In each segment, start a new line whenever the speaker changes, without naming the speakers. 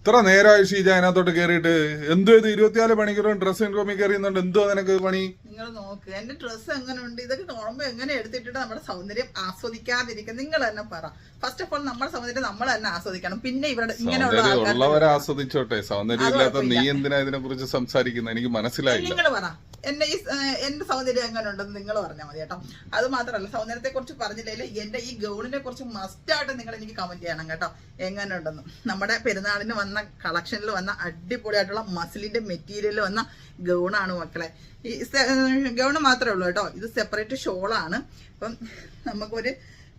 ഇത്ര നേരമായി ഷീജ അതിനകത്തോട്ട് കയറിയിട്ട് എന്തോ ഇത് 24 മണിക്കൂറും ഡ്രസ്സിംഗ് റൂമിൽ കയറിയുന്നുണ്ട്. എന്തോ നിനക്ക് പണി?
നിങ്ങൾ നോക്ക് എന്റെ ഡ്രസ്സ് എങ്ങനെ ഉണ്ട്, ഇതൊക്കെ കാണുമ്പോ എങ്ങനെ എടുത്തിട്ട് നമ്മുടെ സൗന്ദര്യം ആസ്വദിക്കാതിരിക്കും. നിങ്ങൾ തന്നെ പറ. ഫസ്റ്റ് ഓഫ് ഓൾ നമ്മുടെ സൗന്ദര്യം നമ്മൾ തന്നെ ആസ്വദിക്കണം. പിന്നെ ഇവിടെ
ഇങ്ങനെയുള്ളവരെ ആസ്വദിച്ചോട്ടെ, സൗന്ദര്യം ഇല്ലാത്ത നീ എന്തിനാ ഇതിനെ കുറിച്ച് സംസാരിക്കുന്നത്? എനിക്ക് മനസ്സിലായില്ല.
നിങ്ങൾ പറ എന്റെ സൗന്ദര്യം എങ്ങനെ ഉണ്ടെന്ന് നിങ്ങൾ പറഞ്ഞാൽ മതി കേട്ടോ. അത് മാത്രമല്ല, സൗന്ദര്യത്തെ കുറിച്ച് പറഞ്ഞില്ലെങ്കിൽ എന്റെ ഈ ഗൗണിനെ കുറിച്ച് മസ്റ്റായിട്ട് നിങ്ങൾ എനിക്ക് കമന്റ് ചെയ്യണം കേട്ടോ, എങ്ങനെ ഉണ്ടെന്ന്. നമ്മുടെ പെരുന്നാളിന് വന്ന കളക്ഷനിൽ വന്ന അടിപൊളിയായിട്ടുള്ള മസിലിന്റെ മെറ്റീരിയൽ വന്ന ഗൗണാണ് മക്കളെ. ഈ ഗൗണ് മാത്രമേ ഉള്ളൂ കേട്ടോ, ഇത് സെപ്പറേറ്റ് ഷോളാണ്. അപ്പം നമുക്കൊരു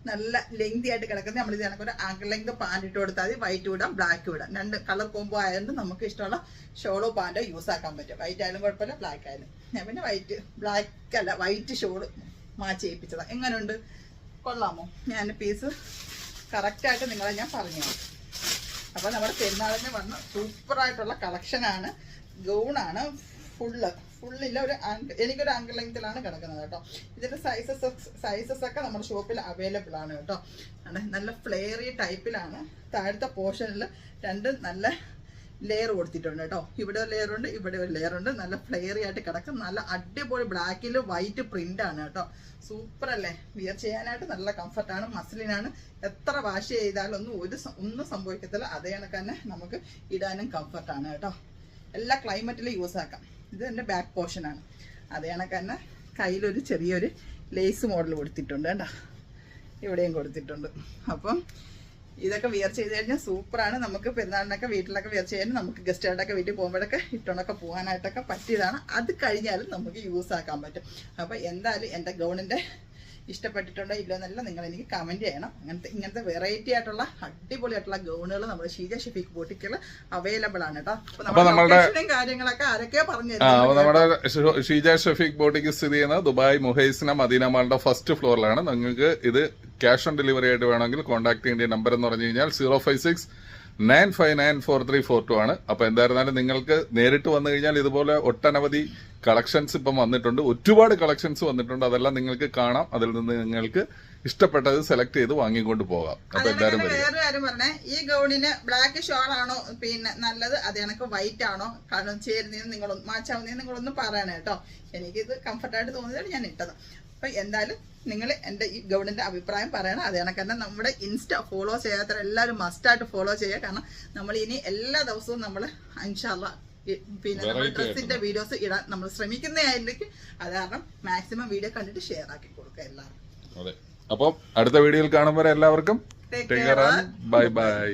നല്ല ലെങ്തി ആയിട്ട് കിടക്കുന്നത് നമ്മൾ ഇത് കണക്കൊരു ആങ്കിൾ ലെങ്ത് പാൻറ് ഇട്ട് കൊടുത്താൽ മതി. വൈറ്റ് ഇടാം, ബ്ലാക്ക് ഇടാം. രണ്ട് കളർ കോമ്പോ ആയതുകൊണ്ട് നമുക്ക് ഇഷ്ടമുള്ള ഷോളോ പാൻറ്റോ യൂസ് ആക്കാൻ പറ്റും. വൈറ്റ് ആയാലും കുഴപ്പമില്ല, ബ്ലാക്ക് ആയാലും. ഞാൻ പിന്നെ ബ്ലാക്ക് അല്ല വൈറ്റ് ഷോള് മാച്ച് ചെയ്യിപ്പിച്ചതാണ്. എങ്ങനെയുണ്ട്, കൊള്ളാമോ? ഞാൻ പീസ് കറക്റ്റായിട്ട് നിങ്ങളെ ഞാൻ പറഞ്ഞു. അപ്പോൾ നമ്മുടെ പെരുന്നാളിന് വന്ന സൂപ്പറായിട്ടുള്ള കളക്ഷനാണ്. ഗൗണാണ് ഫുള്ളില്ല. എനിക്കൊരു ആങ്കിൾ ലെങ്തിലാണ് കിടക്കുന്നത് കേട്ടോ. ഇതിന്റെ സൈസസ് ഒക്കെ നമ്മുടെ ഷോപ്പിൽ അവൈലബിൾ ആണ് കേട്ടോ. നല്ല ഫ്ലെയറി ടൈപ്പിലാണ്. താഴത്തെ പോർഷനിൽ രണ്ട് നല്ല ലെയർ കൊടുത്തിട്ടുണ്ട് കേട്ടോ. ഇവിടെ ഒരു ലെയർ ഉണ്ട്, ഇവിടെ ഒരു ലെയർ ഉണ്ട്. നല്ല ഫ്ലെയറി ആയിട്ട് കിടക്കും. നല്ല അടിപൊളി ബ്ലാക്കിൽ വൈറ്റ് പ്രിന്റ് ആണ് കേട്ടോ. സൂപ്പർ അല്ലേ? വിയർ ചെയ്യാനായിട്ട് നല്ല കംഫർട്ടാണ്. മസിലിനാണ്. എത്ര വാഷ് ചെയ്താലും ഒന്നും സംഭവിക്കത്തില്ല. അതേ കണക്ക് തന്നെ നമുക്ക് ഇടാനും കംഫർട്ടാണ് കേട്ടോ. എല്ലാ ക്ലൈമറ്റിലും യൂസ് ആക്കാം. ഇത് എൻ്റെ ബാക്ക് പോർഷനാണ്. അതേ കണക്ക് തന്നെ കയ്യിലൊരു ചെറിയൊരു ലേസ് മോഡൽ കൊടുത്തിട്ടുണ്ട് കേട്ടോ. ഇവിടെയും കൊടുത്തിട്ടുണ്ട്. അപ്പം ഇതൊക്കെ വിയർ ചെയ്ത് കഴിഞ്ഞാൽ സൂപ്പറാണ്. നമുക്ക് പെരുന്നാളിനൊക്കെ വീട്ടിലൊക്കെ വിയർ ചെയ്യാനും നമുക്ക് ഗസ്റ്റുകളുടെയൊക്കെ വീട്ടിൽ പോകുമ്പോഴൊക്കെ ഇട്ടുകൊണ്ടൊക്കെ പോകാനായിട്ടൊക്കെ പറ്റിയതാണ്. അത് കഴിഞ്ഞാലും നമുക്ക് യൂസ് ആക്കാൻ പറ്റും. അപ്പോൾ എന്തായാലും എൻ്റെ ഗൗണിൻ്റെ ഇഷ്ടപ്പെട്ടിട്ടുണ്ടോ ഇല്ലോ എന്നല്ല നിങ്ങൾ എനിക്ക് കമന്റ് ചെയ്യണം. ഇങ്ങനത്തെ വെറൈറ്റി ആയിട്ടുള്ള അടിപൊളിയായിട്ടുള്ള ഗൗണുകൾ നമ്മുടെ ഷീജ ഷെഫീഖ് ബോട്ടിക്കിൽ അവൈലബിൾ ആണ് കേട്ടോ. കാര്യങ്ങളൊക്കെ ആരൊക്കെ പറഞ്ഞു.
നമ്മുടെ ഷീജ ഷെഫീഖ് ബോട്ടിക്ക് സ്ഥിതി ചെയ്യുന്നത് ദുബായ് മുഹൈസിന മദീന മാളിന്റെ ഫസ്റ്റ് ഫ്ലോറിലാണ്. നിങ്ങൾക്ക് ഇത് ക്യാഷ് ഓൺ ഡെലിവറി ആയിട്ട് വേണമെങ്കിൽ കോൺടാക്ട് ചെയ്യേണ്ട നമ്പർ എന്ന് പറഞ്ഞു കഴിഞ്ഞാൽ 056-959-4342 ആണ്. അപ്പൊ എന്തായിരുന്നാലും നിങ്ങൾക്ക് നേരിട്ട് വന്നു കഴിഞ്ഞാൽ ഇതുപോലെ ഒട്ടനവധി കളക്ഷൻസ് ഇപ്പം വന്നിട്ടുണ്ട്. ഒരുപാട് കളക്ഷൻസ് വന്നിട്ടുണ്ട്. അതെല്ലാം നിങ്ങൾക്ക് കാണാം. അതിൽ നിന്ന് നിങ്ങൾക്ക് ഇഷ്ടപ്പെട്ടത് സെലക്ട് ചെയ്ത് വാങ്ങിക്കൊണ്ട് പോകാം. അപ്പൊ എന്തായാലും
വേറെ കാര്യം പറഞ്ഞേ, ഈ ഗൗണിന് ബ്ലാക്ക് ഷോൾ ആണോ പിന്നെ നല്ലത്, അത് കണക്ക് വൈറ്റ് ആണോ കാരണം ചേരുന്നതെന്ന് നിങ്ങളൊന്ന് മാച്ചാവുന്നതെന്ന് നിങ്ങളൊന്നും പറയണേ കേട്ടോ. എനിക്കിത് കംഫർട്ടായിട്ട് തോന്നിയതാണ് ഞാൻ ഇട്ടത്. അപ്പൊ എന്തായാലും നിങ്ങൾ എൻ്റെ ഈ ഗൗണിന്റെ അഭിപ്രായം പറയണം. അത് കണക്ക് തന്നെ നമ്മുടെ ഇൻസ്റ്റ ഫോളോ ചെയ്യാത്ത എല്ലാവരും മസ്റ്റായിട്ട് ഫോളോ ചെയ്യുക. കാരണം നമ്മൾ ഇനി എല്ലാ ദിവസവും നമ്മൾ ഇൻഷാ അല്ലാഹ് പിന്നെ ഡ്രസ്സിന്റെ വീഡിയോസ് ഇടാൻ നമ്മൾ ശ്രമിക്കുന്നതായിരിക്കും. അത് കാരണം മാക്സിമം വീഡിയോ കണ്ടിട്ട് ഷെയർ ആക്കി കൊടുക്കുക എല്ലാവർക്കും.
അപ്പം അടുത്ത വീഡിയോയിൽ കാണുമ്പോൾ എല്ലാവർക്കും ബൈ ബൈ.